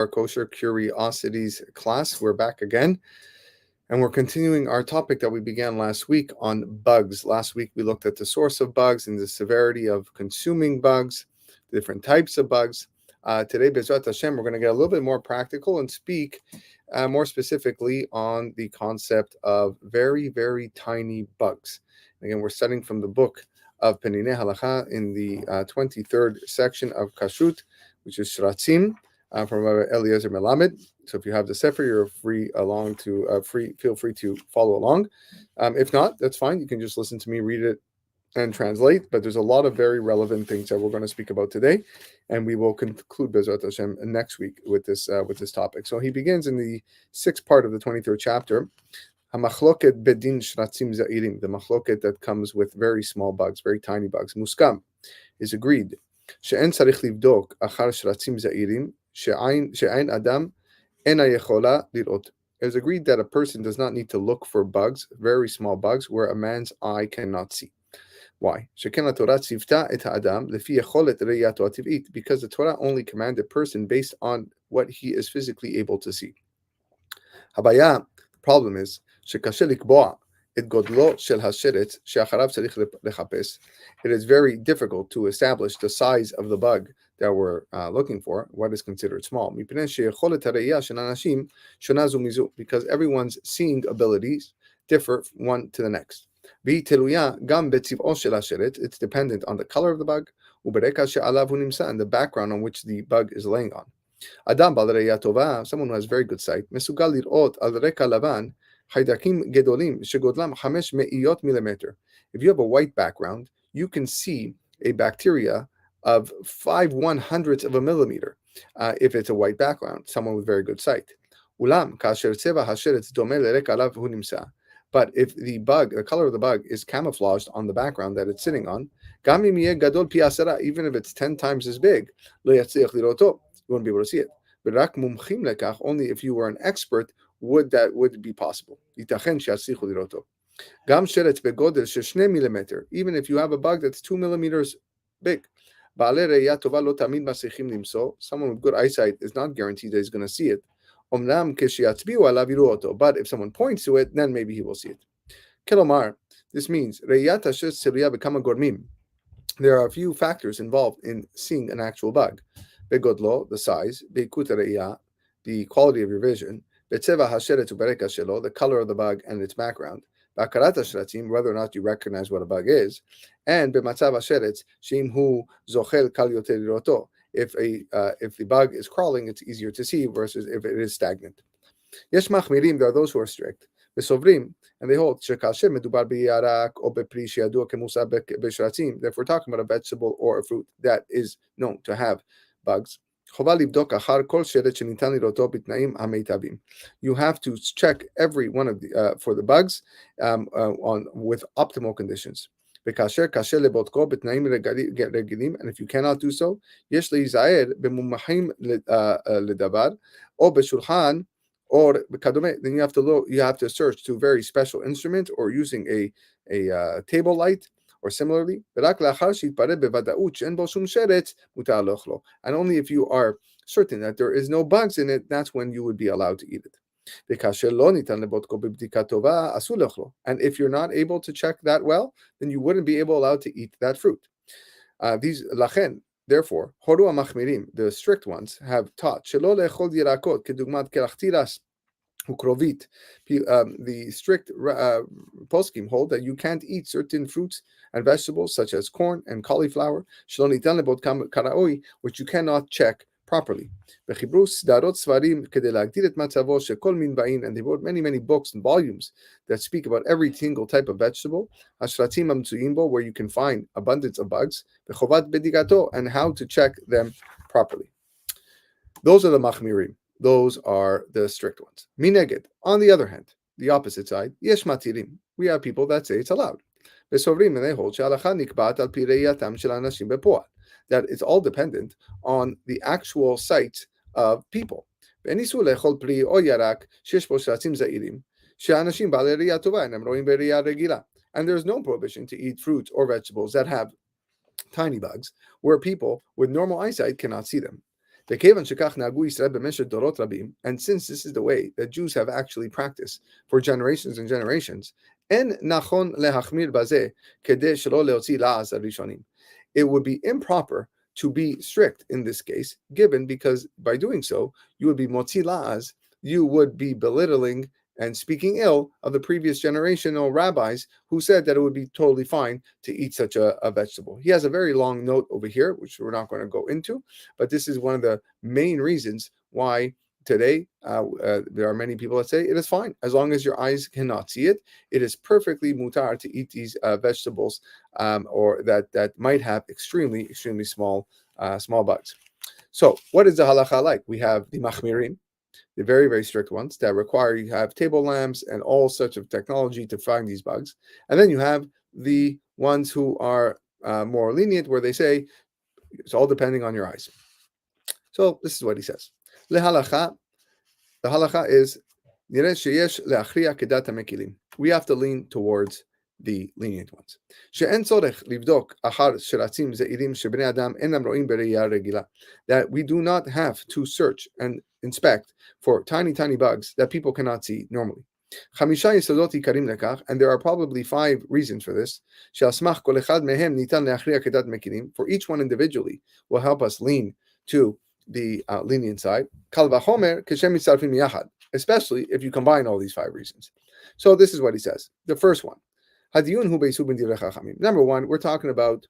Our Kosher Curiosities class. We're back again, and we're continuing our topic that we began last week on bugs. Last week we looked at the source of bugs and the severity of consuming bugs, the different types of bugs. Today, Bezrat Hashem, we're going to get a little bit more practical and speak more specifically on the concept of very, very tiny bugs. Again, we're studying from the book of Peninei Halacha in the 23rd section of Kashrut, which is Shratzim, from Eliezer Melamed. So if you have the Sefer, you're feel free to follow along. If not, that's fine. You can just listen to me read it and translate. But there's a lot of very relevant things that we're going to speak about today, and we will conclude Bezrat Hashem next week with this topic. So he begins in the 6th part of the 23rd chapter. Hamachloket bedin shratzim za'irim, the machloket that comes with very small bugs, very tiny bugs. Muskam is agreed. She'en tzarich livdok achar shratzim za'irim. She'ain adam ena yechola lirot. It is agreed that a person does not need to look for bugs, very small bugs, where a man's eye cannot see. Why? Sheken Torah tzivta et ha'adam lefi yecholet reyato hativ'it, because the Torah only commanded a person based on what he is physically able to see. Habaya, the problem is shekashe likboa et godlo shel hasheret she'acharav tzarich lechapes. It is very difficult to establish the size of the bug that we're looking for, what is considered small. Because everyone's seeing abilities differ one to the next. It's dependent on the color of the bug and the background on which the bug is laying on. Someone who has very good sight, if you have a white background, you can see a bacteria of 5/100ths of a millimeter if it's a white background, someone with very good sight. But if the color of the bug is camouflaged on the background that it's sitting on, even if it's 10 times as big, you wouldn't be able to see it. Only if you were an expert would be possible. Even if you have a bug that's 2 millimeters big, someone with good eyesight is not guaranteed that he's going to see it. But if someone points to it, then maybe he will see it. Kelomar, this means there are a few factors involved in seeing an actual bug. Begodlo, the size, the quality of your vision, the color of the bug and its background, whether or not you recognize what a bug is, and if the bug is crawling, it's easier to see versus if it is stagnant. There are those who are strict. And they hold that if we're talking about a vegetable or a fruit that is known to have bugs, you have to check every one of the for the bugs with optimal conditions. And if you cannot do so, then you have to search to a very special instrument or using a table light or similarly. And only if you are certain that there is no bugs in it, that's when you would be allowed to eat it. And if you're not able to check that well, then you wouldn't be allowed to eat that fruit. Therefore, the strict ones have taught the strict poskim hold that you can't eat certain fruits and vegetables such as corn and cauliflower, which you cannot check properly. And they wrote many books and volumes that speak about every single type of vegetable, where you can find abundance of bugs, and how to check them properly. Those are the machmirim. Those are the strict ones. Mineged, on the other hand, the opposite side, yesh matirim. We have people that say it's allowed. And they hold that it's all dependent on the actual sight of people. And there's no prohibition to eat fruits or vegetables that have tiny bugs, where people with normal eyesight cannot see them. And since this is the way that Jews have actually practiced for generations and generations, it would be improper to be strict in this case, given because by doing so, you would be motzi la'az, you would be belittling and speaking ill of the previous generational rabbis who said that it would be totally fine to eat such a vegetable. He has a very long note over here, which we're not going to go into, but this is one of the main reasons why today there are many people that say it is fine as long as your eyes cannot see it. It is perfectly mutar to eat these vegetables or that might have extremely small bugs. So what is the halacha like? We have the machmirim, the very strict ones that require you have table lamps and all such of technology to find these bugs, and then you have the ones who are more lenient, where they say it's all depending on your eyes. So this is what he says. Lehalacha, the halacha is we have to lean towards the lenient ones. That we do not have to search and inspect for tiny bugs that people cannot see normally. And there are probably 5 reasons for this. For each one individually will help us lean to the lenient side, especially if you combine all these 5 reasons. So this is what he says. The first one, number 1, we're talking about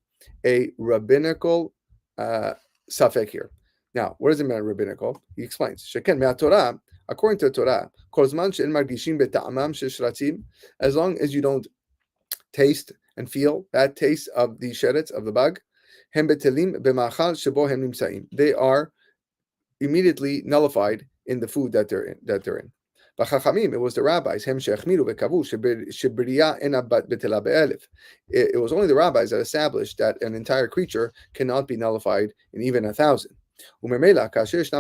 a rabbinical safek here. Now, what does it mean rabbinical? He explains. According to the Torah, as long as you don't taste and feel that taste of the sheretz of the bug, they are immediately nullified in the food that they're in. It was the rabbis. It was only the rabbis that established that an entire creature cannot be nullified in even 1,000. When there is a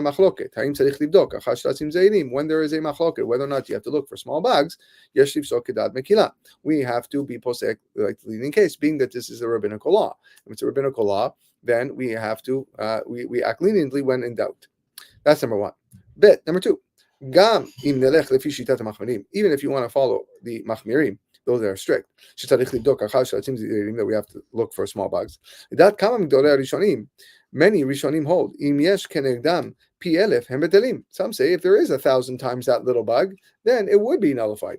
machloket, whether or not you have to look for small bugs, we have to be posek like the leading case, being that this is a rabbinical law. If it's a rabbinical law, then we have to we act leniently when in doubt. That's number 1. Bet number 2. Even if you want to follow the machmirim, those that are strict, that we have to look for small bugs. Many Rishonim hold. Some say if there is 1,000 times that little bug, then it would be nullified.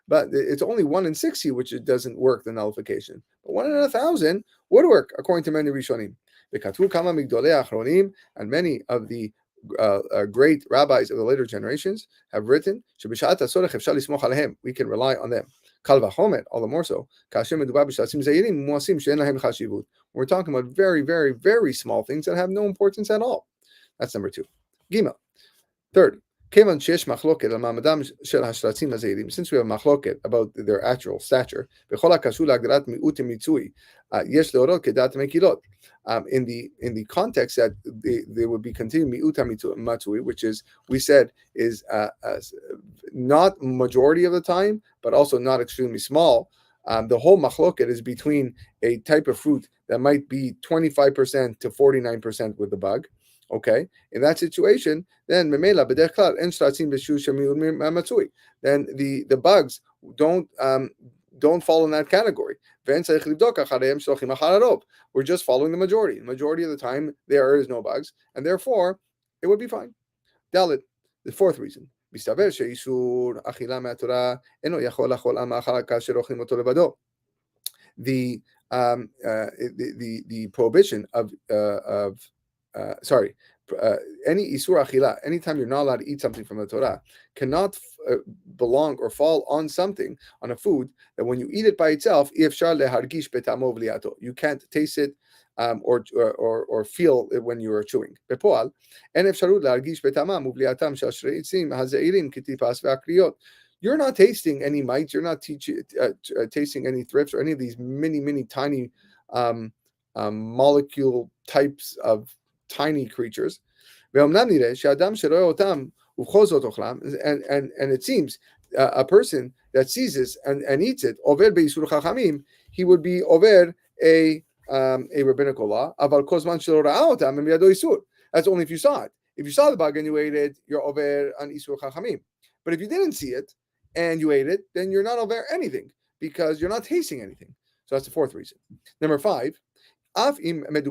But it's only 1 in 60 which it doesn't work, the nullification. But 1 in 1,000 would work, according to many Rishonim. And many of the great rabbis of the later generations have written, we can rely on them. All the more so. We're talking about very small things that have no importance at all. That's number 2. Gimel. Third, since we have machloket about their actual stature, in the context that they would be continuing mi'uta matsui, which is, we said, is not majority of the time, but also not extremely small. The whole machloket is between a type of fruit that might be 25% to 49% with the bug. Okay, in that situation, then then the bugs don't fall in that category. We're just following the majority. The majority of the time, there is no bugs, and therefore, it would be fine. Dalit, the 4th reason. The prohibition of any isur achila, anytime you're not allowed to eat something from the Torah, cannot belong or fall on something, on a food, that when you eat it by itself, you can't taste it or feel it when you are chewing. You're not tasting any mites, you're not tasting any thrips or any of these many tiny molecule types of tiny creatures. And it seems a person that sees this and eats it, over beisur chachamim, he would be over a rabbinical law. Aval kozman shelo ra'a otam miyado isur. That's only if you saw it. If you saw the bug and you ate it, you're over on isur chachamim. But if you didn't see it and you ate it, then you're not over anything because you're not tasting anything. So that's the fourth reason. Number 5. Even if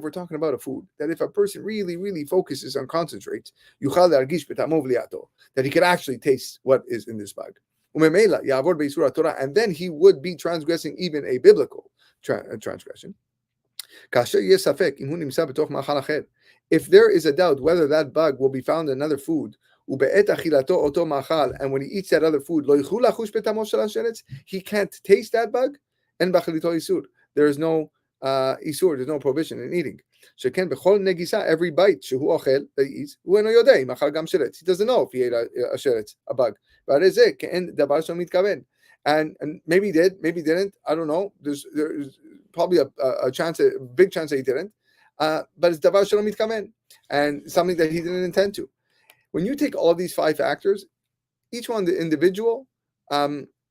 we're talking about a food, that if a person really, really focuses and concentrates, that he can actually taste what is in this bug. And then he would be transgressing even a biblical transgression. If there is a doubt whether that bug will be found in another food, and when he eats that other food, he can't taste that bug. And there is no isur, there's no prohibition in eating. Every bite that he eats, he doesn't know if he ate a sheretz, a bug. And maybe he did, maybe he didn't. I don't know. There's probably a big chance that he didn't. But it's davar shelo mitkaven, and something that he didn't intend to. When you take all of these 5 factors, each one, the individual,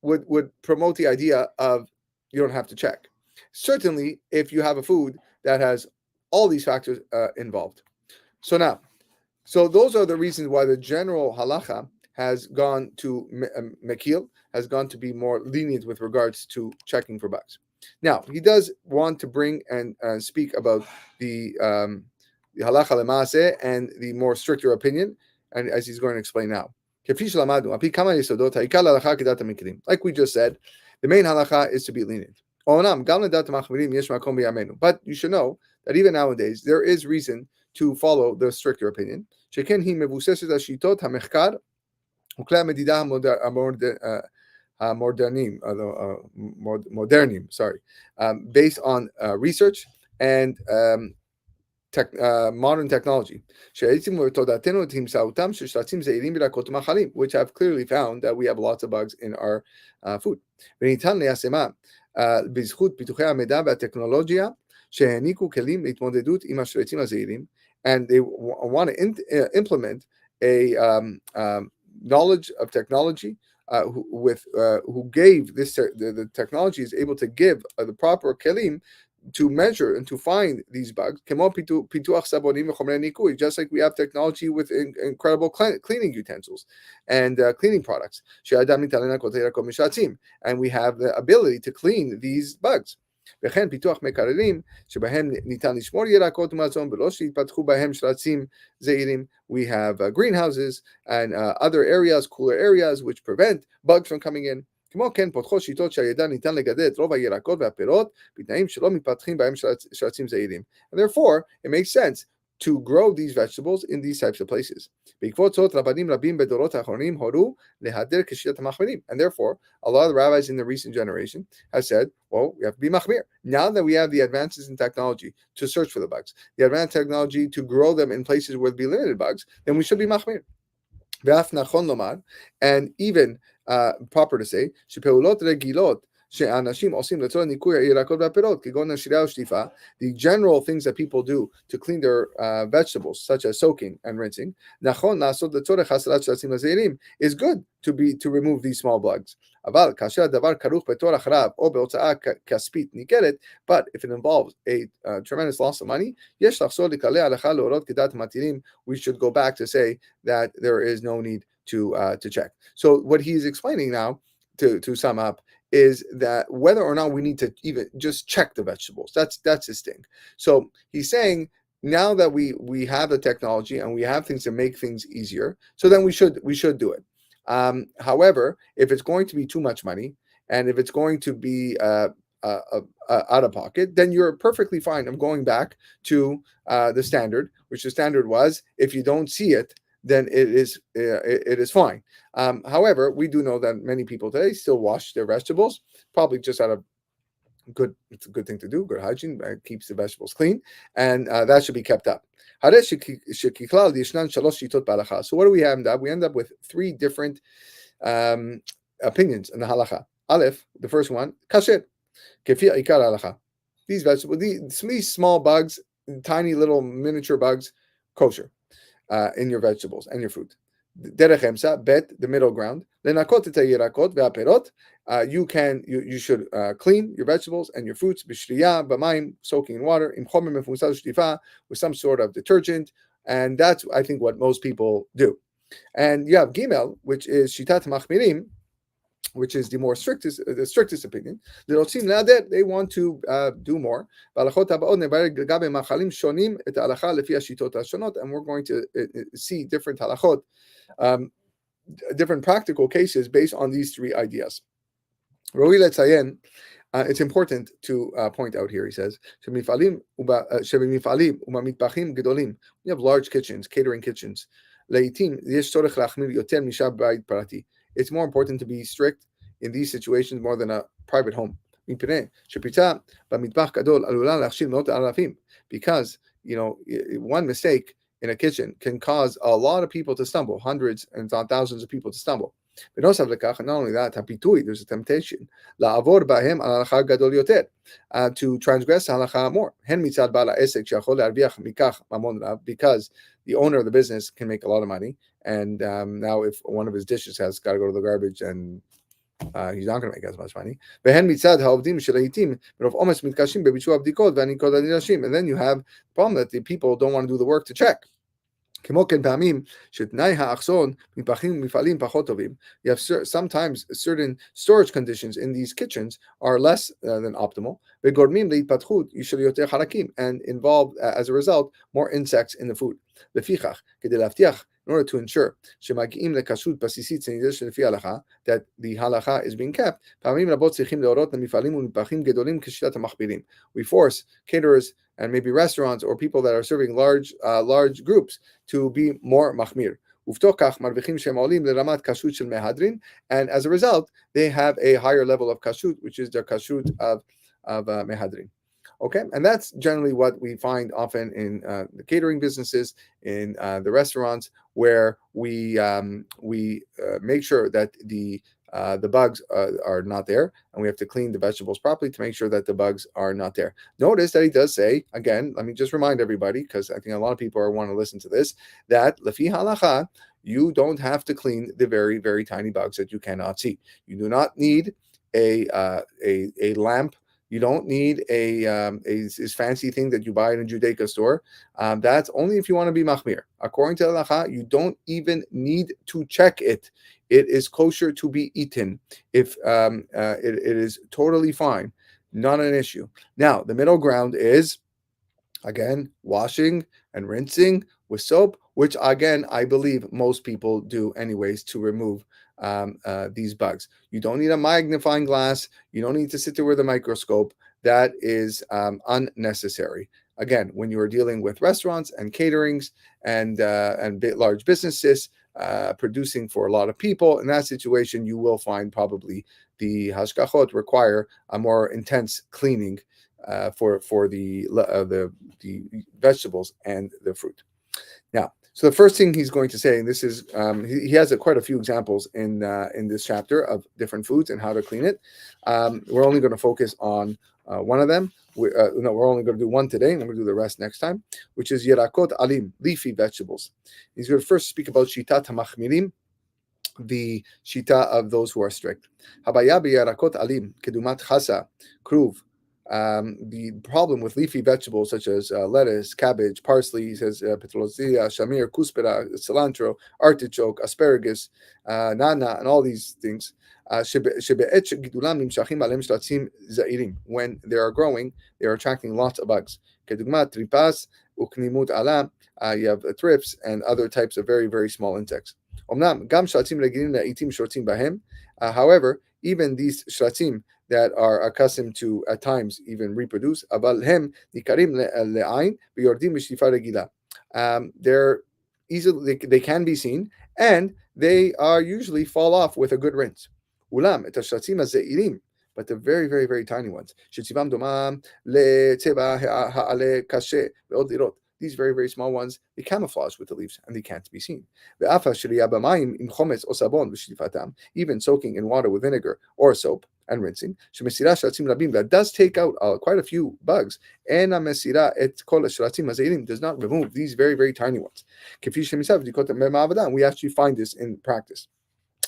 would promote the idea of you don't have to check. Certainly, if you have a food that has all these factors involved. So those are the reasons why the general halacha has gone to mekil, has gone to be more lenient with regards to checking for bugs. Now, he does want to bring and speak about the halacha lema'aseh and the more stricter opinion, and as he's going to explain now. Like we just said, the main halacha is to be lenient. But you should know that even nowadays, there is reason to follow the stricter opinion. Modernim, based on research and modern technology, which have clearly found that we have lots of bugs in our food. And they want to implement a knowledge of technology who gave this the technology is able to give the proper kelim to measure and to find these bugs, just like we have technology with incredible cleaning utensils and cleaning products. And we have the ability to clean these bugs. We have greenhouses and other areas, cooler areas, which prevent bugs from coming in. And therefore, it makes sense to grow these vegetables in these types of places. And therefore, a lot of the rabbis in the recent generation have said, well, we have to be machmir. Now that we have the advances in technology to search for the bugs, the advanced technology to grow them in places where there be limited bugs, then we should be machmir. And even proper to say, the general things that people do to clean their vegetables, such as soaking and rinsing, is good to remove these small bugs. But if it involves a tremendous loss of money, we should go back to say that there is no need to check. So what he's explaining now, to sum up, is that whether or not we need to even just check the vegetables. That's his thing. So he's saying now that we have the technology and we have things to make things easier, so then we should do it. However, if it's going to be too much money and if it's going to be out of pocket, then you're perfectly fine of going back to the standard, which the standard was if you don't see it, then it is fine. However, we do know that many people today still wash their vegetables, probably just out of it's a good thing to do, good hygiene, keeps the vegetables clean, and that should be kept up. So what do we end up? We end up with 3 different opinions in the halacha. Aleph, the first one, kasher, kefir ikar halacha. These vegetables, these small bugs, tiny little miniature bugs, kosher in your vegetables and your fruit. derech emsa, bet, the middle ground. Lenakot et hayirakot ve'aperot. You should clean your vegetables and your fruits b'shriya b'mayim, soaking in water, im chomer mefusal shtifa, with some sort of detergent, and that's I think what most people do. And you have gimel, which is shitat machmirim, which is the strictest opinion. They want to do more. And we're going to see different halachot, different practical cases based on these three ideas. It's important to point out here, he says, we have large kitchens, catering kitchens. It's more important to be strict in these situations more than a private home. Because, one mistake in a kitchen can cause a lot of people to stumble, hundreds and thousands of people to stumble. Not only that, there's a temptation to transgress halacha more. Because the owner of the business can make a lot of money, and now if one of his dishes has got to go to the garbage, and he's not going to make as much money. And then you have the problem that the people don't want to do the work to check. You have sometimes certain storage conditions in these kitchens are less than optimal, and involve, as a result, more insects in the food. In order to ensure that the halacha is being kept, we force caterers and maybe restaurants or people that are serving large groups to be more machmir. And as a result, they have a higher level of kashrut, which is their kashrut of mehadrin. Okay, and that's generally what we find often in the catering businesses, in the restaurants, where we make sure that the bugs are not there, and we have to clean the vegetables properly to make sure that the bugs are not there. Notice that he does say, again, let me just remind everybody, because I think a lot of people want to listen to this, that lefi halacha, you don't have to clean the very, very tiny bugs that you cannot see. You do not need a lamp. You don't need a fancy thing that you buy in a Judaica store. That's only if you want to be machmir. According to halacha, you don't even need to check it. It is kosher to be eaten. If it is totally fine, not an issue. Now, the middle ground is, again, washing and rinsing with soap, which, again, I believe most people do anyways to remove these bugs. You don't need a magnifying glass. You don't need to sit there with a microscope. That is unnecessary. Again, when you are dealing with restaurants and caterings and large businesses producing for a lot of people, in that situation, you will find probably the hashgachot require a more intense cleaning for the vegetables and the fruit. Now, so the first thing he's going to say, and this is he has quite a few examples in this chapter of different foods and how to clean it. We're only going to focus on one of them. We're only going to do one today, and then we'll do the rest next time, which is yerakot alim, leafy vegetables. He's going to first speak about shitat hamachmirim, the shita of those who are strict. Habaya yerakot alim, kedumat chasa, kruv. The problem with leafy vegetables such as lettuce, cabbage, parsley, he says petrolizia, shamir, kuspera, cilantro, artichoke, asparagus, nana, and all these things. When they are growing, they are attracting lots of bugs. You have thrips and other types of very, very small insects. However, even these shratzim that are accustomed to at times even reproduce, they're easily, they can be seen, and they are usually fall off with a good rinse. But the very, very, very tiny ones, these very, very small ones, they camouflage with the leaves and they can't be seen. Even soaking in water with vinegar or soap, and rinsing. That does take out quite a few bugs. Does not remove these very, very tiny ones. And we actually find this in practice.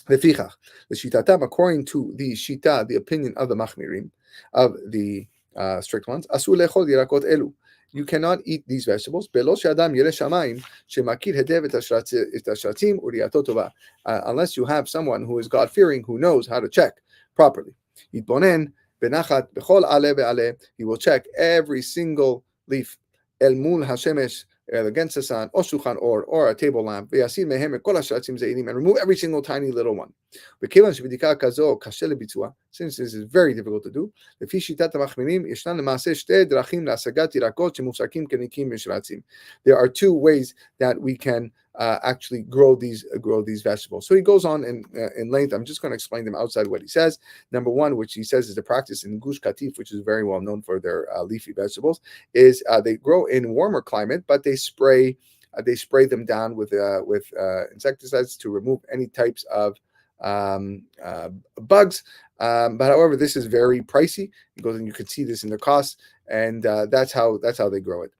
According to the shita, the opinion of the machmirim, of the strict ones, you cannot eat these vegetables unless you have someone who is God-fearing, who knows how to check properly. He will check every single leaf against the sun, or a table lamp, and remove every single tiny little one. Since this is very difficult to do, there are two ways that we can actually grow these vegetables. So he goes on in length. I'm just going to explain them outside what he says. Number one, which he says is the practice in Gush Katif, which is very well known for their leafy vegetables, is they grow in warmer climate, but they spray them down with insecticides to remove any types of bugs. But however, this is very pricey. He goes, and you can see this in the cost, and that's how they grow it.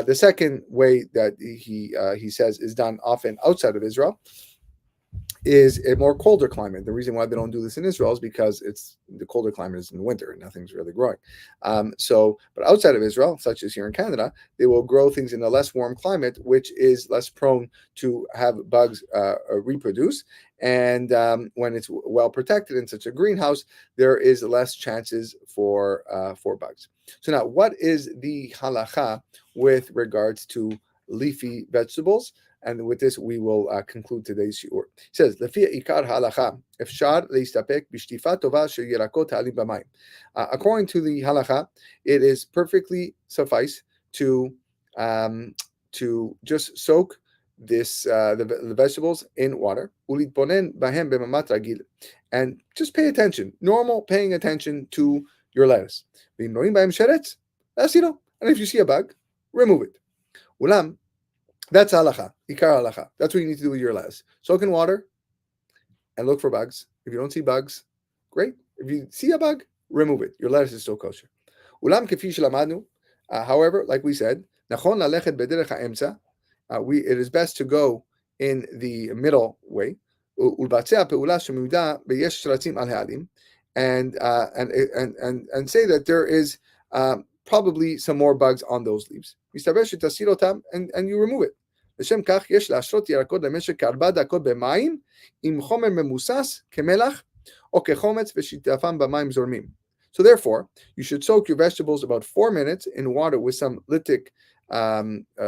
The second way that he says is done often outside of Israel is a more colder climate. The reason why they don't do this in Israel is because the colder climate is in the winter and nothing's really growing. But outside of Israel, such as here in Canada, they will grow things in a less warm climate, which is less prone to have bugs reproduce. And when it's well protected in such a greenhouse, there is less chances for bugs. So now, what is the halacha with regards to leafy vegetables? And with this, we will conclude today's shiur. It says, "Lefi ikar halacha, efshar leistapek b'shtifa tova shel yerakot ha'alim b'mayim." According to the halacha, it is perfectly suffice to just soak the vegetables in water, ulitbonen bahem b'mamat ragil, and just pay attention, normal paying attention to your lettuce. V'im bahem sheretz, and if you see a bug, remove it. Ulam. That's halacha, ikar halacha. That's what you need to do with your lettuce. Soak in water and look for bugs. If you don't see bugs, great. If you see a bug, remove it. Your lettuce is still kosher. Ulam kefi shelamadnu. However, like we said, nachon lalechet bederech ha'emtza. It is best to go in the middle way. Ulbatzea pe'ula shemiuda beyesh shratzim al ha'alim, and say that there is probably some more bugs on those leaves. And you remove it. לשם כך יש להשרות ירקות למשך כ4 דקות במים עם חומר ממוסס כמלח או כחומץ ושיטפם במים זורמים. So therefore, you should soak your vegetables about 4 minutes in water with some lytic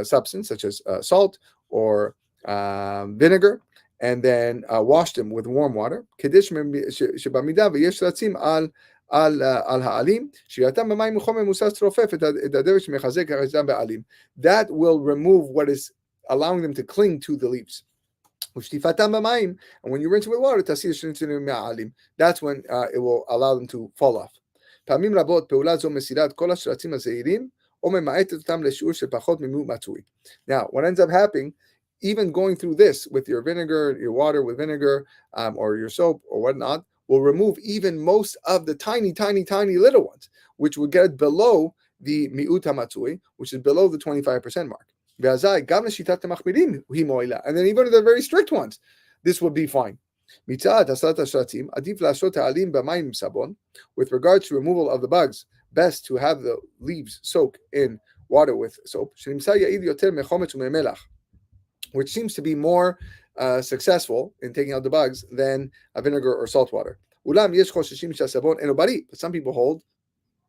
substance such as salt or vinegar, and then wash them with warm water. כדי שבמידה ויש רצים על העלים, שירתם במים מחומר מוסס תרופף את הדבק שמחזק הרצתם בעלים. That will remove what is allowing them to cling to the leaves. ושטיפתם במים, and when you rinse with water, תסיר שניצלים מהעלים. That's when it will allow them to fall off. פעמים רבות פעולה זו מסירת כל השרצים הזעירים, או ממעטת אותם לשיעור של פחות ממיעוט מצוי. Now, what ends up happening, even going through this with your vinegar, your water with vinegar, or your soap or whatnot, will remove even most of the tiny, tiny, tiny little ones, which will get below the mi'ut hamatzui, which is below the 25% mark. And then even the very strict ones, this will be fine. With regards to removal of the bugs, best to have the leaves soak in water with soap, which seems to be more successful in taking out the bugs than a vinegar or salt water. But some people hold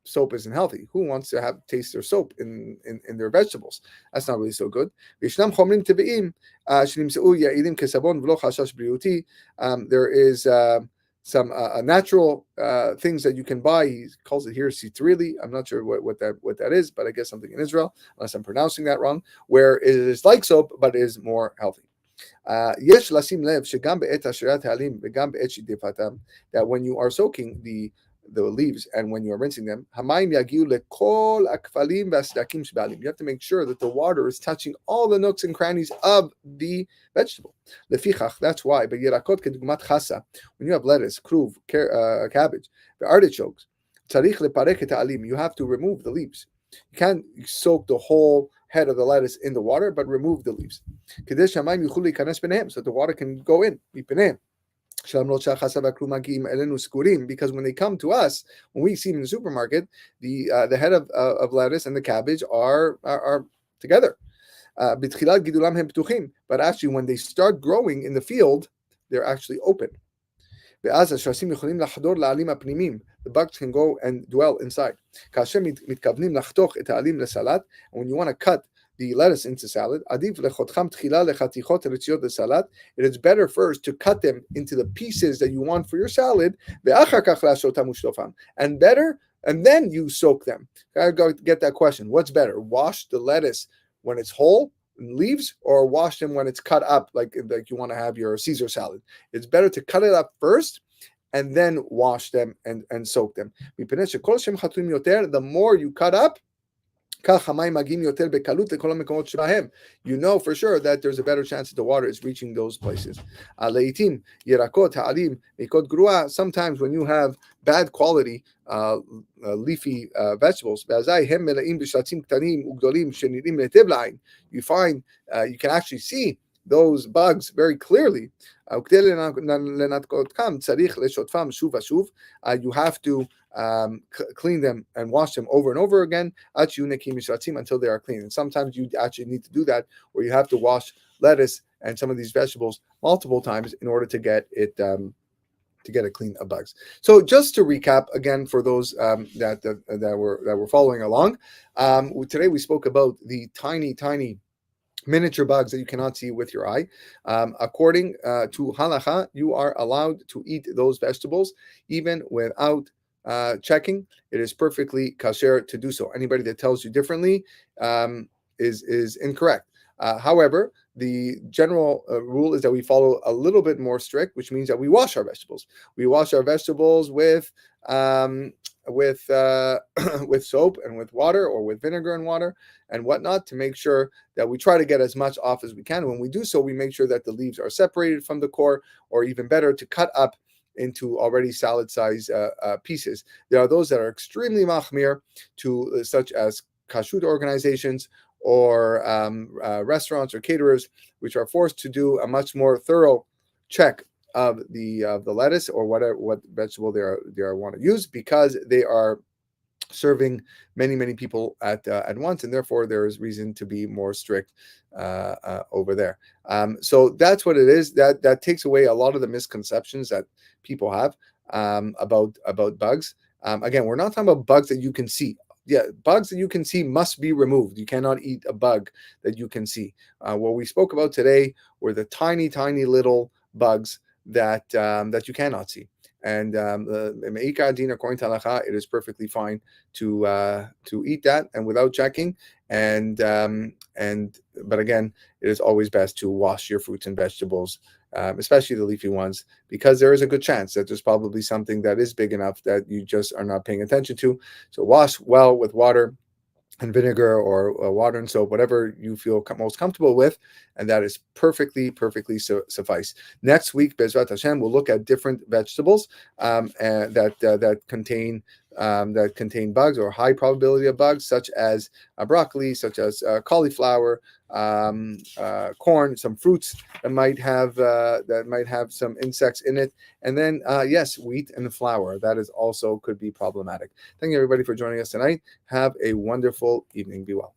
soap isn't healthy. Who wants to taste their soap in their vegetables? That's not really so good. There is some natural things that you can buy. He calls it here citrili. I'm not sure what that is, but I guess something in Israel, unless I'm pronouncing that wrong, where it is like soap but is more healthy. That when you are soaking the the leaves and when you're rinsing them, you have to make sure that the water is touching all the nooks and crannies of the vegetable. That's why. But when you have lettuce, kruv, cabbage, the artichokes, you have to remove the leaves. You can't soak the whole head of the lettuce in the water, but remove the leaves. So the water can go in. Because when they come to us, when we see them in the supermarket, the head of lettuce and the cabbage are together. But actually, when they start growing in the field, they're actually open. The bugs can go and dwell inside. And when you want to cut the lettuce into salad, it is better first to cut them into the pieces that you want for your salad, and then you soak them. I get that question. What's better? Wash the lettuce when it's whole, leaves, or wash them when it's cut up, like you want to have your Caesar salad? It's better to cut it up first and then wash them and soak them. The more you cut up, you know for sure that there's a better chance that the water is reaching those places. Sometimes when you have bad quality leafy vegetables, you find you can actually see those bugs very clearly. You have to clean them and wash them over and over again until they are clean. And sometimes you actually need to do that, where you have to wash lettuce and some of these vegetables multiple times in order to get it clean of bugs. So just to recap again for those that were following along, today we spoke about the tiny miniature bugs that you cannot see with your eye. According to halacha, you are allowed to eat those vegetables even without checking. It is perfectly kosher to do so. Anybody that tells you differently is incorrect. However, the general rule is that we follow a little bit more strict, which means that we wash our vegetables. We wash our vegetables with soap and with water, or with vinegar and water and whatnot, to make sure that we try to get as much off as we can. When we do so, we make sure that the leaves are separated from the core, or even better, to cut up into already salad size pieces. There are those that are extremely machmir, to such as kashrut organizations or restaurants or caterers, which are forced to do a much more thorough check of the lettuce or what vegetable they want to use, because they are serving many people at once, and therefore there is reason to be more strict over there. So that's what it is. That takes away a lot of the misconceptions that people have about bugs. Again, we're not talking about bugs that you can see. Yeah, bugs that you can see must be removed. You cannot eat a bug that you can see. What we spoke about today were the tiny little bugs that you cannot see. And me'ikar din, according to halacha, it is perfectly fine to eat that and without checking. But again, it is always best to wash your fruits and vegetables, especially the leafy ones, because there is a good chance that there's probably something that is big enough that you just are not paying attention to. So wash well with water and vinegar, or water and soap, whatever you feel most comfortable with, and that is perfectly suffice. Next week, Bezrat Hashem, we'll look at different vegetables that contain bugs, or high probability of bugs, such as broccoli, such as cauliflower, corn, some fruits that might have some insects in it, and then yes, wheat and flour. That is also could be problematic. Thank you everybody for joining us tonight. Have a wonderful evening. Be well.